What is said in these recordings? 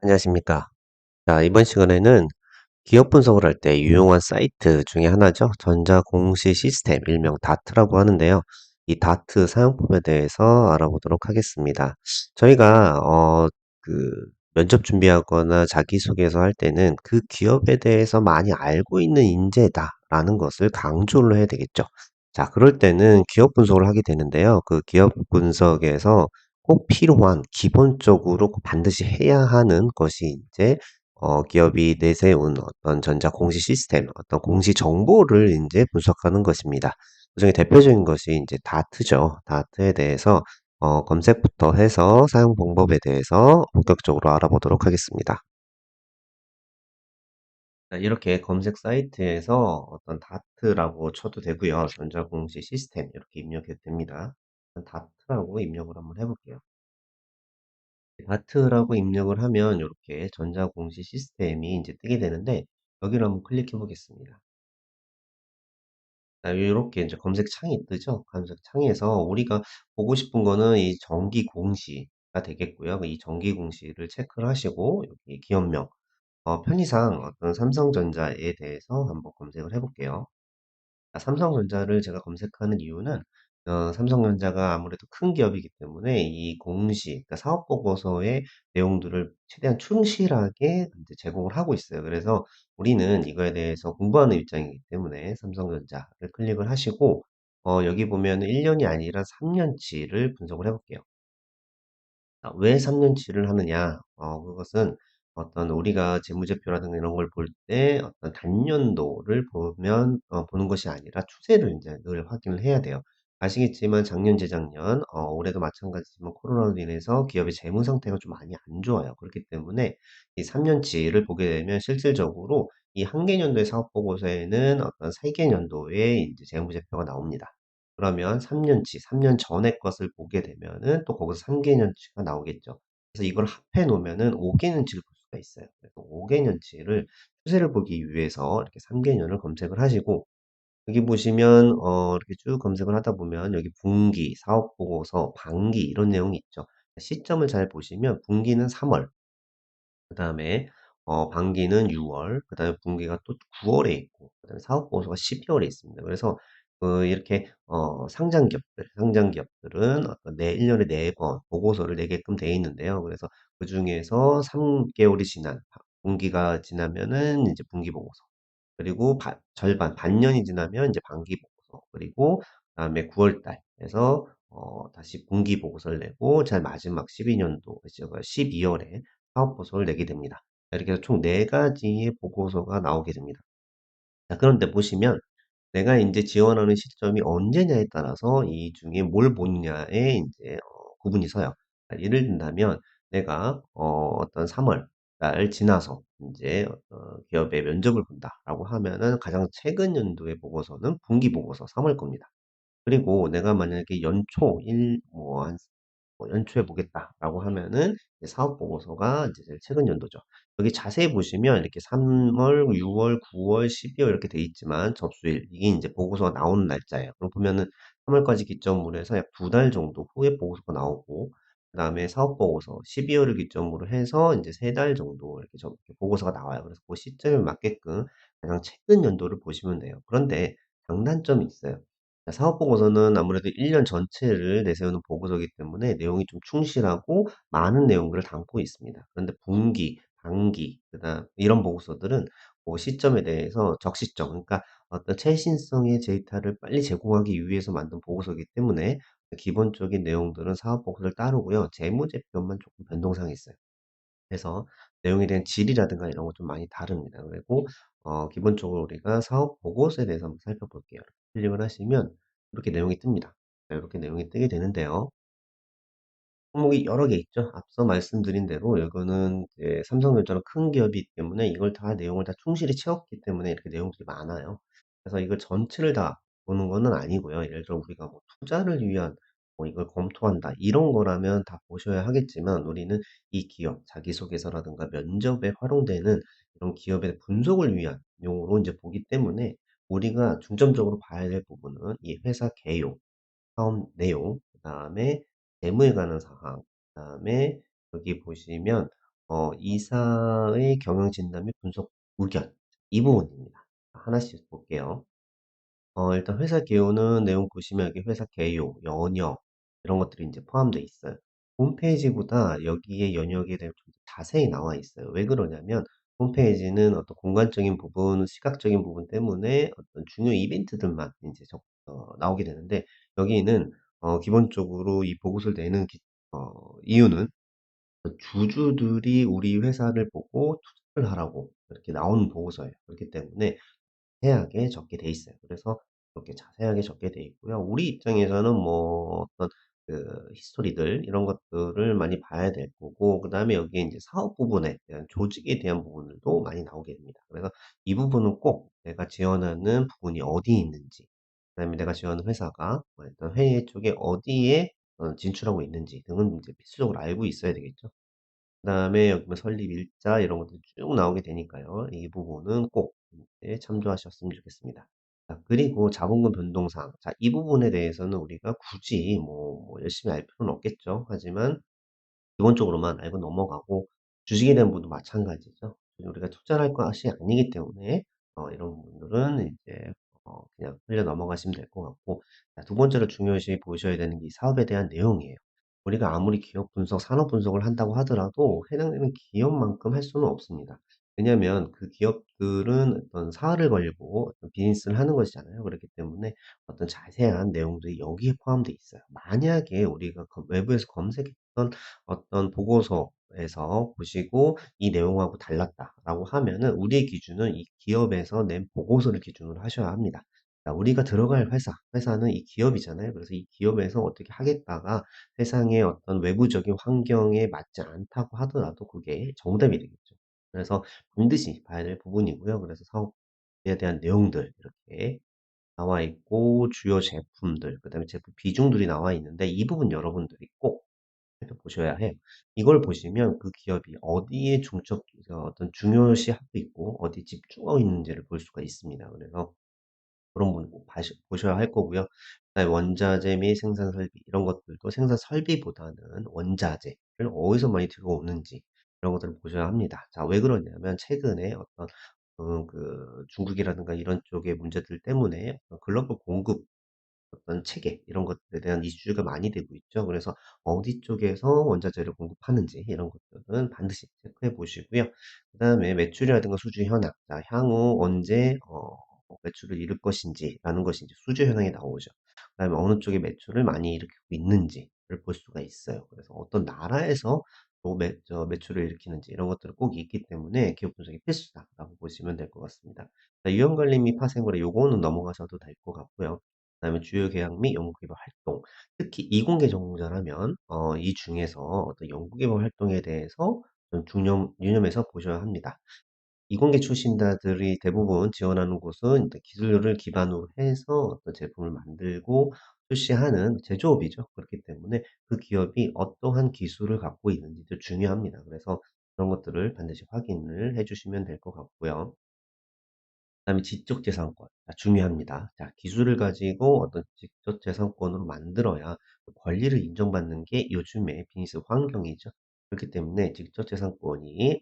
안녕하십니까. 자, 이번 시간에는 기업 분석을 할 때 유용한 사이트 중에 하나죠. 전자공시 시스템, 일명 다트라고 하는데요. 이 다트 사용법에 대해서 알아보도록 하겠습니다. 저희가 그 면접 준비하거나 자기소개서 할 때는 그 기업에 대해서 많이 알고 있는 인재다라는 것을 강조를 해야 되겠죠. 자, 그럴 때는 기업 분석을 하게 되는데요. 그 기업 분석에서 꼭 필요한 기본적으로 꼭 반드시 해야 하는 것이 이제 기업이 내세운 어떤 전자 공시 시스템, 어떤 공시 정보를 이제 분석하는 것입니다. 그중에 대표적인 것이 이제 다트죠. 다트에 대해서 검색부터 해서 사용 방법에 대해서 본격적으로 알아보도록 하겠습니다. 자, 이렇게 검색 사이트에서 어떤 다트라고 쳐도 되고요. 전자공시 시스템 이렇게 입력해도 됩니다. 다트라고 입력을 한번 해볼게요. 다트라고 입력을 하면 이렇게 전자공시 시스템이 이제 뜨게 되는데 여기를 한번 클릭해 보겠습니다. 자, 요렇게 이제 검색 창이 뜨죠. 검색 창에서 우리가 보고 싶은 거는 이 정기 공시가 되겠고요. 이 정기 공시를 체크를 하시고 여기 기업명, 편의상 어떤 삼성전자에 대해서 한번 검색을 해볼게요. 삼성전자를 제가 검색하는 이유는 삼성전자가 아무래도 큰 기업이기 때문에 이 공시, 그러니까 사업 보고서의 내용들을 최대한 충실하게 이제 제공을 하고 있어요. 그래서 우리는 이거에 대해서 공부하는 입장이기 때문에 삼성전자를 클릭을 하시고 여기 보면 1년이 아니라 3년치를 분석을 해볼게요. 왜 3년치를 하느냐? 그것은 어떤 우리가 재무제표라든가 이런 걸 볼 때 어떤 단년도를 보면 보는 것이 아니라 추세를 이제 늘 확인을 해야 돼요. 아시겠지만 작년, 재작년, 올해도 마찬가지지만 코로나로 인해서 기업의 재무 상태가 좀 많이 안 좋아요. 그렇기 때문에 이 3년치를 보게 되면 실질적으로 이 한 개년도의 사업 보고서에는 어떤 세 개년도의 이제 재무제표가 나옵니다. 그러면 3년치, 3년 전의 것을 보게 되면은 또 거기서 3개년치가 나오겠죠. 그래서 이걸 합해 놓으면은 5개년치를 볼 수가 있어요. 그래서 5개년치를 추세를 보기 위해서 이렇게 3개년을 검색을 하시고 여기 보시면 이렇게 쭉 검색을 하다 보면 여기 분기, 사업 보고서, 반기 이런 내용이 있죠. 시점을 잘 보시면 분기는 3월, 그다음에 반기는 6월, 그다음에 분기가 또 9월에 있고, 그다음에 사업 보고서가 12월에 있습니다. 그래서 이렇게 상장 기업들은 어떤 1년에 4번 보고서를 내게끔 돼 있는데요. 그래서 그중에서 3개월이 지난 분기가 지나면은 이제 분기 보고서, 그리고 절반 반년이 지나면 이제 반기 보고서, 그리고 그다음에 9월 달에서 다시 분기 보고서를 내고 제일 마지막 12년도 12월에 사업 보고서를 내게 됩니다. 이렇게 해서 총 4가지의 보고서가 나오게 됩니다. 자, 그런데 보시면 내가 이제 지원하는 시점이 언제냐에 따라서 이 중에 뭘 보느냐에 이제 구분이 서요. 예를 든다면 내가 어떤 3월 달 지나서 이제 기업의 면접을 본다라고 하면은 가장 최근 연도의 보고서는 분기 보고서 3월 겁니다. 그리고 내가 만약에 연초 일 뭐 한 연초에 보겠다라고 하면은 이제 사업 보고서가 이제 제일 최근 연도죠. 여기 자세히 보시면 이렇게 3월, 6월, 9월, 12월 이렇게 돼 있지만 접수일 이게 이제 보고서가 나오는 날짜예요. 그럼 보면은 3월까지 기점으로 해서 약 2달 정도 후에 보고서가 나오고 그다음에 사업 보고서 12월을 기점으로 해서 이제 3달 정도 이렇게 보고서가 나와요. 그래서 그 시점에 맞게끔 가장 최근 연도를 보시면 돼요. 그런데 장단점이 있어요. 자, 사업 보고서는 아무래도 1년 전체를 내세우는 보고서이기 때문에 내용이 좀 충실하고 많은 내용들을 담고 있습니다. 그런데 분기, 반기, 그다음 이런 보고서들은 그 시점에 대해서 적시점, 그러니까 어떤 최신성의 데이터를 빨리 제공하기 위해서 만든 보고서이기 때문에 기본적인 내용들은 사업 보고서를 따르고요. 재무제표만 조금 변동사항이 있어요. 그래서 내용에 대한 질이라든가 이런 거 좀 많이 다릅니다. 그리고 기본적으로 우리가 사업 보고서에 대해서 한번 살펴볼게요. 클릭을 하시면 이렇게 내용이 뜹니다. 자, 이렇게 내용이 뜨게 되는데요. 항목이 여러 개 있죠. 앞서 말씀드린 대로 이거는 이제 삼성전자는 큰 기업이기 때문에 이걸 다 내용을 다 충실히 채웠기 때문에 이렇게 내용들이 많아요. 그래서 이걸 전체를 다 보는 거는 아니고요. 예를 들어 우리가 뭐 투자를 위한 뭐 이걸 검토한다 이런 거라면 다 보셔야 하겠지만 우리는 이 기업 자기소개서라든가 면접에 활용되는 이런 기업의 분석을 위한 용어로 이제 보기 때문에 우리가 중점적으로 봐야 될 부분은 이 회사 개요, 사업 내용, 그다음에 재무에 관한 사항, 그다음에 여기 보시면 이사의 경영 진단 및 분석 의견 이 부분입니다. 하나씩 볼게요. 일단 회사 개요는 내용 보시면 여기 회사 개요, 연역 이런 것들이 이제 포함되어 있어요. 홈페이지보다 여기에 연역에 대해 좀 자세히 나와 있어요. 왜 그러냐면 홈페이지는 어떤 공간적인 부분, 시각적인 부분 때문에 어떤 중요 이벤트들만 이제 나오게 되는데 여기는 기본적으로 이 보고서를 내는 이유는 주주들이 우리 회사를 보고 투자를 하라고 이렇게 나오는 보고서예요. 그렇기 때문에 자세하게 적게 돼 있어요. 그래서 그렇게 자세하게 적게 돼 있고요. 우리 입장에서는 뭐 어떤 히스토리들 이런 것들을 많이 봐야 될 거고 그다음에 여기에 이제 사업 부분에 대한 조직에 대한 부분들도 많이 나오게 됩니다. 그래서 이 부분은 꼭 내가 지원하는 부분이 어디에 있는지 그다음에 내가 지원하는 회사가 뭐 일단 회의 쪽에 어디에 진출하고 있는지 등은 이제 필수적으로 알고 있어야 되겠죠. 그다음에 여기 뭐 설립 일자 이런 것들이 쭉 나오게 되니까요. 이 부분은 꼭 이제 참조하셨으면 좋겠습니다. 자 그리고 자본금 변동사항. 자 이 부분에 대해서는 우리가 굳이 뭐 열심히 알 필요는 없겠죠. 하지만 기본적으로만 알고 넘어가고 주식에 대한 부분도 마찬가지죠. 우리가 투자를 할 것이 아니기 때문에 이런 부분들은 이제 그냥 흘려 넘어가시면 될 것 같고 자 두 번째로 중요시 보셔야 되는 게 이 사업에 대한 내용이에요. 우리가 아무리 기업 분석, 산업 분석을 한다고 하더라도 해당되는 기업만큼 할 수는 없습니다. 왜냐하면 그 기업들은 어떤 사활을 걸고 어떤 비즈니스를 하는 것이잖아요. 그렇기 때문에 어떤 자세한 내용들이 여기에 포함되어 있어요. 만약에 우리가 외부에서 검색했던 어떤 보고서에서 보시고 이 내용하고 달랐다라고 하면은 우리의 기준은 이 기업에서 낸 보고서를 기준으로 하셔야 합니다. 자, 우리가 들어갈 회사는 이 기업이잖아요. 그래서 이 기업에서 어떻게 하겠다가 세상의 어떤 외부적인 환경에 맞지 않다고 하더라도 그게 정답이 되겠죠. 그래서 반드시 봐야 될 부분이고요. 그래서 사업에 대한 내용들 이렇게 나와 있고 주요 제품들, 그다음에 제품 비중들이 나와 있는데 이 부분 여러분들이 꼭 살펴보셔야 해요. 이걸 보시면 그 기업이 어디에 어떤 중요시하고 있고 어디 집중하고 있는지를 볼 수가 있습니다. 그래서 그런 부분 꼭 보셔야 할 거고요. 그다음에 원자재 및 생산 설비 이런 것들도 생산 설비보다는 원자재를 어디서 많이 들어오는지 이런 것들을 보셔야 합니다. 자, 왜 그러냐면 최근에 어떤 중국이라든가 이런 쪽의 문제들 때문에 어떤 글로벌 공급 어떤 체계 이런 것들에 대한 이슈가 많이 되고 있죠. 그래서 어디 쪽에서 원자재를 공급하는지 이런 것들은 반드시 체크해 보시고요. 그다음에 매출이라든가 수주 현황, 자, 향후 언제 매출을 이룰 것인지라는 것이 이제 수주 현황이 나오죠. 그다음에 어느 쪽에 매출을 많이 일으키고 있는지를 볼 수가 있어요. 그래서 어떤 나라에서 또 매출을 일으키는지 이런 것들은 꼭 있기 때문에 기업 분석이 필수다라고 보시면 될 것 같습니다. 자, 유형 관리 및 파생거래 요거는 넘어가셔도 될 것 같고요. 그다음에 주요 계약 및 연구개발 활동. 특히 이공계 전공자라면 이 중에서 어떤 연구개발 활동에 대해서 좀 유념해서 보셔야 합니다. 이공계 출신자들이 대부분 지원하는 곳은 일단 기술을 기반으로 해서 어떤 제품을 만들고 출시하는 제조업이죠. 그렇기 때문에 그 기업이 어떠한 기술을 갖고 있는지도 중요합니다. 그래서 그런 것들을 반드시 확인을 해 주시면 될 것 같고요. 그다음에 지적재산권. 자, 중요합니다. 자, 기술을 가지고 어떤 지적재산권으로 만들어야 그 권리를 인정받는 게 요즘의 비즈니스 환경이죠. 그렇기 때문에 지적재산권이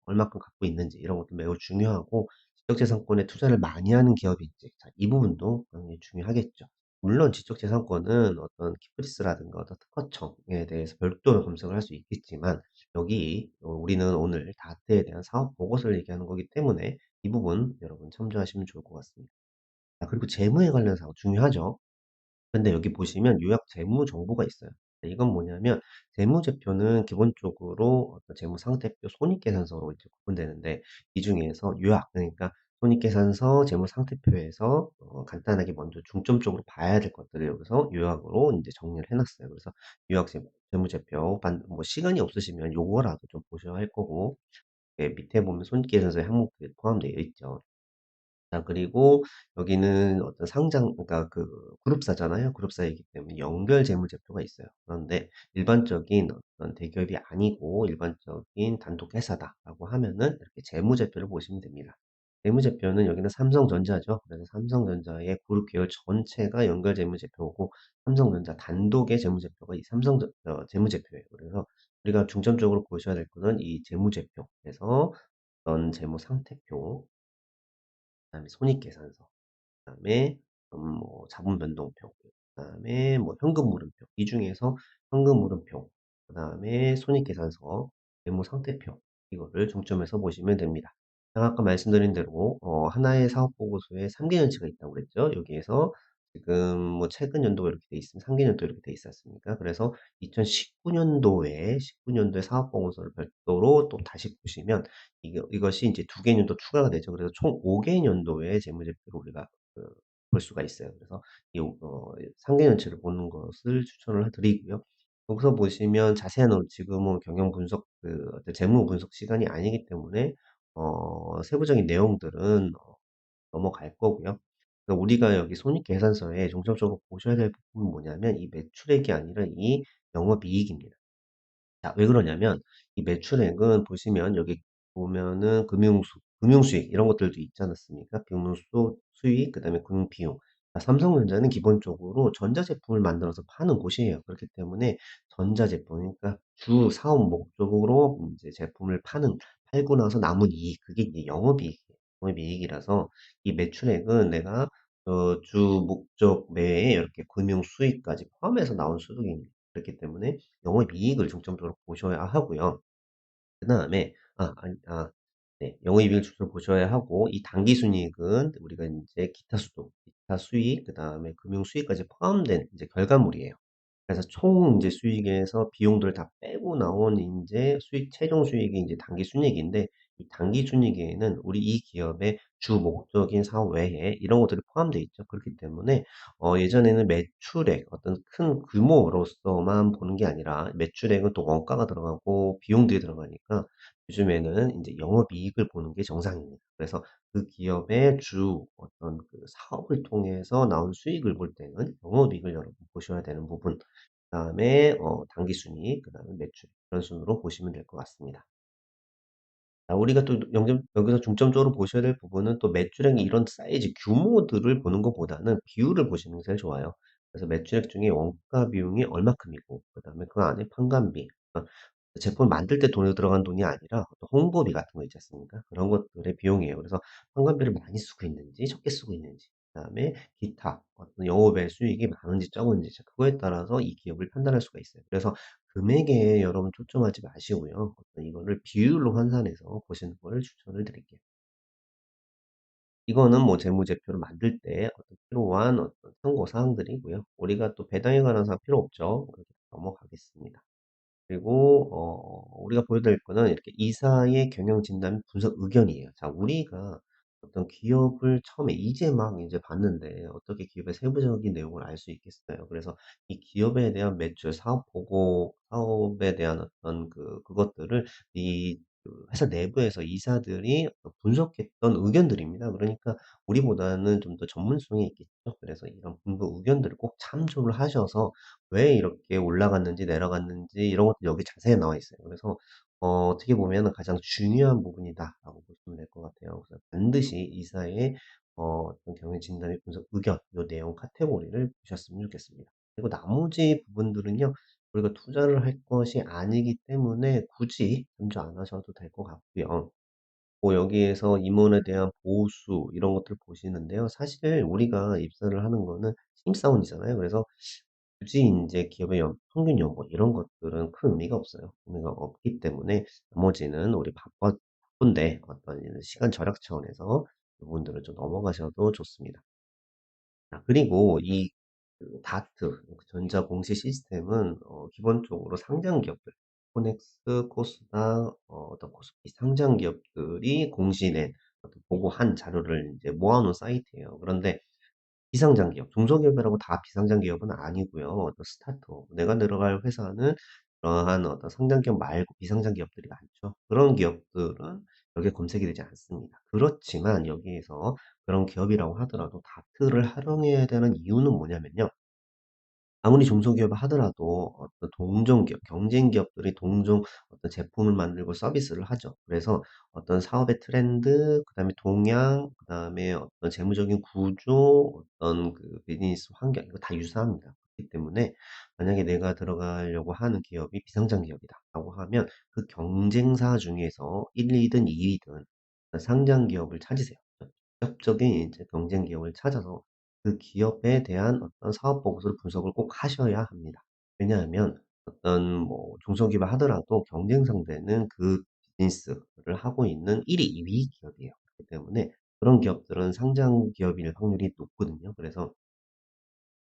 얼마큼 갖고 있는지 이런 것도 매우 중요하고 지적재산권에 투자를 많이 하는 기업인지 자, 이 부분도 굉장히 중요하겠죠. 물론 지적재산권은 어떤 키프리스라든가 어떤 특허청에 대해서 별도로 검색을 할 수 있겠지만 여기 우리는 오늘 다트에 대한 사업 보고서를 얘기하는 거기 때문에 이 부분 여러분 참조하시면 좋을 것 같습니다. 아 그리고 재무에 관련 사항 중요하죠. 근데 여기 보시면 요약 재무 정보가 있어요. 네, 이건 뭐냐면 재무제표는 기본적으로 어떤 재무상태표, 손익계산서로 이제 구분되는데 이 중에서 요약 그러니까 손익계산서, 재무상태표에서 간단하게 먼저 중점적으로 봐야 될 것들을 여기서 요약으로 이제 정리를 해놨어요. 그래서 요약 재무제표 뭐 시간이 없으시면 요거라도 좀 보셔야 할 거고 예, 밑에 보면 손익계산서에 항목들이 포함되어 있죠. 자 그리고 여기는 어떤 그러니까 그 그룹사잖아요. 그룹사이기 때문에 연결 재무제표가 있어요. 그런데 일반적인 어떤 대기업이 아니고 일반적인 단독 회사다라고 하면은 이렇게 재무제표를 보시면 됩니다. 재무제표는 여기는 삼성전자죠. 그래서 삼성전자의 그룹 계열 전체가 연결 재무제표고 삼성전자 단독의 재무제표가 이 재무제표예요. 그래서 우리가 중점적으로 보셔야 될 거는 이 재무제표에서 어떤 재무 상태표, 그다음에 손익계산서, 그다음에 뭐 자본 변동표, 그다음에 뭐 현금 물음표. 이 중에서 현금 물음표, 그다음에 손익계산서, 재무 상태표 이거를 중점해서 보시면 됩니다. 제가 아까 말씀드린 대로 하나의 사업 보고서에 3개년치가 있다고 그랬죠. 여기에서 지금 뭐 최근 연도가 이렇게 돼 있으면 3개년도 이렇게 돼 있지 않습니까? 그래서 2019년도에 19년도에 사업 보고서를 별도로 또 다시 보시면 이것이 이제 2개년도 추가가 되죠. 그래서 총 5개년도의 재무제표를 우리가 그 볼 수가 있어요. 그래서 이 3개년치를 보는 것을 추천을 드리고요. 여기서 보시면 자세한 지금은 경영 분석 어떤 재무 분석 시간이 아니기 때문에 세부적인 내용들은 넘어갈 거고요. 그러니까 우리가 여기 손익계산서에 중점적으로 보셔야 될 부분은 뭐냐면 이 매출액이 아니라 이 영업이익입니다. 자, 왜 그러냐면 이 매출액은 보시면 여기 보면은 금융수익 이런 것들도 있지 않았습니까? 수익, 그다음에 금융비용. 자, 삼성전자는 기본적으로 전자제품을 만들어서 파는 곳이에요. 그렇기 때문에 전자제품, 그러니까 주 사업 목적으로 이제 제품을 팔고 나서 남은 이익, 그게 이제 영업이익이에요. 영업이익이라서 이 매출액은 내가 주 목적 내에 이렇게 금융 수익까지 포함해서 나온 수익입니다. 그렇기 때문에 영업이익을 중점적으로 보셔야 하고요. 그다음에 네. 영업이익을 중점적으로 보셔야 하고 이 당기순이익은 우리가 인제 기타 수익 그다음에 금융 수익까지 포함된 인제 결과물이에요. 그래서 총 인제 수익에서 비용들을 다 빼고 나온 인제 최종 수익이 인제 당기순이익인데 이 당기순이익에는 우리 이 기업의 주 목적인 사업 외에 이런 것들이 포함되어 있죠. 그렇기 때문에 예전에는 매출액 어떤 큰 규모로서만 보는 게 아니라 매출액은 또 원가가 들어가고 비용들이 들어가니까 요즘에는 인제 영업이익을 보는 게 정상입니다. 그래서 그 기업의 주 어떤 그 사업을 통해서 나온 수익을 볼 때는 영업이익을 여러분 보셔야 되는 부분, 그다음에 당기순이익, 그다음에 매출 이런 순으로 보시면 될 것 같습니다. 우리가 또 여기서 중점적으로 보셔야 될 부분은 또 매출액의 이런 사이즈 규모들을 보는 것보다는 비율을 보시는 게 제일 좋아요. 그래서 매출액 중에 원가 비용이 얼마큼이고 그다음에 그 안에 판관비, 제품을 만들 때 돈이 들어간 돈이 아니라 어떤 홍보비 같은 거 있지 않습니까? 그런 것들의 비용이에요. 그래서 판관비를 많이 쓰고 있는지 적게 쓰고 있는지, 그다음에 기타 어떤 영업의 수익이 많은지 적은지 그거에 따라서 이 기업을 판단할 수가 있어요. 그래서 금액에 여러분 초점하지 마시고요. 어떤 이거를 비율로 환산해서 보시는 걸 추천을 드릴게요. 이거는 뭐 재무제표를 만들 때 필요한 어떤 참고 사항들이고요. 우리가 또 배당에 관한 사항 필요 없죠. 이렇게 넘어가겠습니다. 그리고 우리가 보여야 될 거는 이렇게 이사의 경영 진단 분석 의견이에요. 자, 우리가 어떤 기업을 처음에 이제 막 이제 봤는데 어떻게 기업의 세부적인 내용을 알 수 있겠어요. 그래서 이 기업에 대한 매출, 사업 보고, 사업에 대한 어떤 그것들을 회사 내부에서 이사들이 분석했던 의견들입니다. 그러니까 우리보다는 좀 더 전문성이 있겠죠. 그래서 이런 분석 의견들을 꼭 참조를 하셔서 왜 이렇게 올라갔는지 내려갔는지 이런 것도 여기 자세히 나와 있어요. 그래서 어떻게 보면은 가장 중요한 부분이다라고 보시면 될 것 같아요. 그래서 반드시 이사의 어떤 경영 진단의 분석 의견 요 내용 카테고리를 보셨으면 좋겠습니다. 그리고 나머지 부분들은요. 우리가 투자를 할 것이 아니기 때문에 굳이 참조 안 하셔도 될 것 같고요. 뭐 여기에서 임원에 대한 보수 이런 것들 보시는데요. 사실 우리가 입사를 하는 거는 신입사원이잖아요. 그래서 굳이 인제 기업의 평균 연봉 이런 것들은 큰 의미가 없어요. 의미가 없기 때문에 나머지는 우리 바쁜데 어떤 이런 시간 절약 차원에서 부분들을 좀 넘어가셔도 좋습니다. 그리고 이 다트 전자공시 시스템은 기본적으로 상장 기업들 코넥스, 코스닥, 어떤 코스피 상장 기업들이 공시낸 어떤 보고한 자료를 이제 모아 놓은 사이트예요. 그런데 비상장 기업, 중소기업이라고 다 비상장 기업은 아니고요. 어떤 스타트업, 내가 들어갈 회사는 그러한 어떤 상장 기업 말고 비상장 기업들이 많죠. 그런 기업들은 여기에 검색이 되지 않습니다. 그렇지만 여기에서 그런 기업이라고 하더라도 다트를 활용해야 되는 이유는 뭐냐면요. 아무리 중소기업을 하더라도 어떤 동종 기업, 경쟁 기업들이 동종 어떤 제품을 만들고 서비스를 하죠. 그래서 어떤 사업의 트렌드, 그다음에 동향, 그다음에 어떤 재무적인 구조, 어떤 그 비즈니스 환경 이거 다 유사합니다. 그렇기 때문에 만약에 내가 들어가려고 하는 기업이 비상장 기업이다라고 하면 그 경쟁사 중에서 1, 2든 2위든 상장 기업을 찾으세요. 직접적인 이제 경쟁 기업을 찾아서 그 기업에 대한 어떤 사업 보고서를 분석을 꼭 하셔야 합니다. 왜냐하면 어떤 뭐 중소기업 하더라도 경쟁 상대는 그 비즈니스를 하고 있는 1위, 2위 기업이에요. 그렇기 때문에 그런 기업들은 상장 기업일 확률이 높거든요. 그래서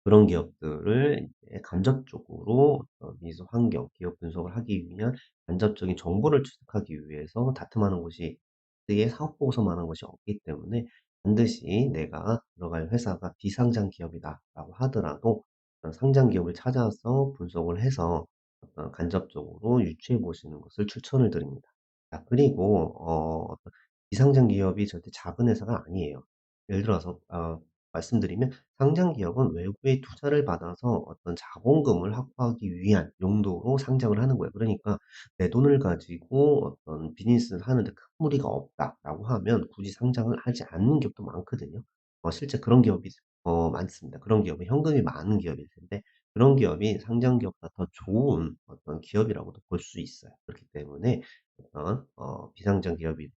그런 기업들을 이제 간접적으로 비즈니스 환경, 기업 분석을 하기 위한 간접적인 정보를 취득하기 위해서 다툼하는 곳이 의 사업 보고서만 한 것이 없기 때문에 반드시 내가 들어갈 회사가 비상장 기업이다라고 하더라도 상장 기업을 찾아서 분석을 해서 간접적으로 유추해 보시는 것을 추천을 드립니다. 자, 그리고 비상장 기업이 절대 작은 회사가 아니에요. 예를 들어서 말씀드리면 상장 기업은 외부의 투자를 받아서 어떤 자본금을 확보하기 위한 용도로 상장을 하는 거예요. 그러니까 내 돈을 가지고 어떤 비즈니스를 하는데 큰 무리가 없다라고 하면 굳이 상장을 하지 않는 기업도 많거든요. 실제 그런 기업이 많습니다. 그런 기업은 현금이 많은 기업일 텐데 그런 기업이 상장 기업보다 더 좋은 어떤 기업이라고도 볼 수 있어요. 그렇기 때문에 어떤 비상장 기업이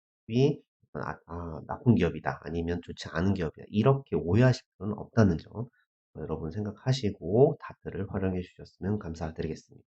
나쁜 기업이다. 아니면 좋지 않은 기업이다. 이렇게 오해하실 필요는 없다는 점 여러분 생각하시고 다트를 활용해 주셨으면 감사드리겠습니다.